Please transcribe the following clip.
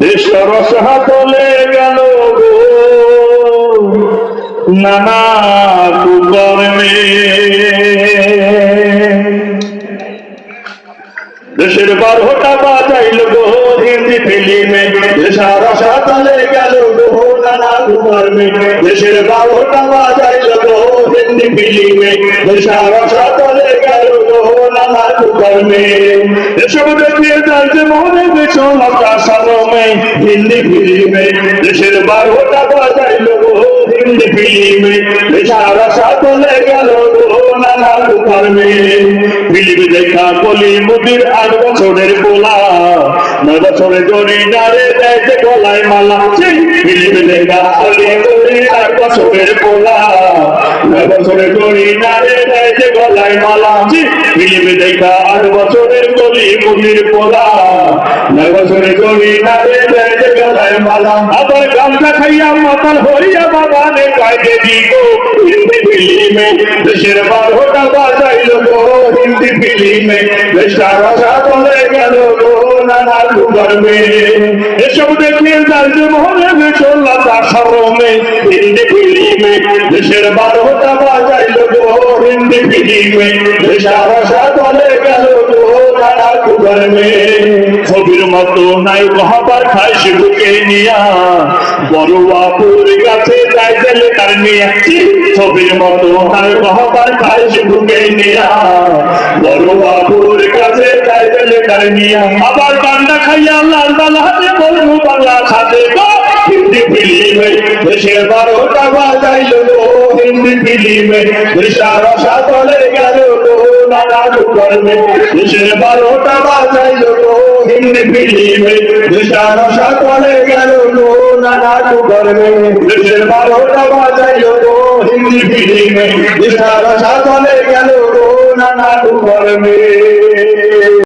দেশের রসাতলে গেল নানা কুকর্মে, দেশের 12টা বাজাইল গো হিন্দি ফিল্মে। দেশের রসাতলে গেল গো নানা কুকর্মে, দেশের 12টা বাজাইল গো হিন্দি ফিল্মে। দেশের রসাতলে গেল গো নানা কুকর্মে, এসব দেখিয়ে যাচ্ছে মনে বেচলতা সালমে হিন্দি ফিল্মে। দেশের 12টা বাজাইল গো হিন্দি ফিল্মে, দেশের রসাতলে গেল গো নানা কুকর্মে। ফিল্ম দেখা কলি মুদির 8 বছরের পোলা, 9 বছরে জড়ি নারে দেয় যে গলায় মালা। ফিল্ম দেখা কলি মুদির 8 বছরের পোলা, 9 বছরে জড়ি নারে দেয় যে গলায় মালা। ফিল্ম দেখা 8 বছরের কলি মুদির পোলা, 9 বছরে জড়ি নারে দেয় যে গলায় মালা। আবার গামছা খাইয়া মাতাল হইয়া বাগানে কাজে দিব হিন্দি ফিল্মে। দেশের 12টা বাজাইল গো হিন্দি ফিল্মে, দেশের রসাতলে গেল গো নানা কুকর্মে। এসব দেখিয়ে যাচ্ছে মনে বেচলতা সালমে হিন্দি ফিল্মে। দেশের 12টা বাজাইল গো হিন্দি ফিল্মে, দেশের রসাতলে গেল গো নানা কুকর্মে। ছবির মতো নাই হবার খায় শিশুকে নিয়া, বড় বাপুর কাছে যাই গেলে তার নিয়া। ছবির মতো নাই হবার খায় শিশুকে নিয়া, বড় বাপুর কাছে যাই গেলে তার নিয়া। আবার বান্ডা খাইয়া লাল বালা হাতে বলবো বাংলা খাতে গো হিন্দি ফিল্মে। দেশের 12টা বাজাইল গো হিন্দি ফিল্মে, দেশের রসাতলে গেল গো নানা কুকর্মে। দেশের 12টা বাজাইল গো হিন্দি ফিল্মে, দেশের রসাতলে গেল গো নানা কুকর্মে। দেশের 12টা বাজাইল গো হিন্দি ফিল্মে, দেশের রসাতলে গেল গো নানা কুকর্মে।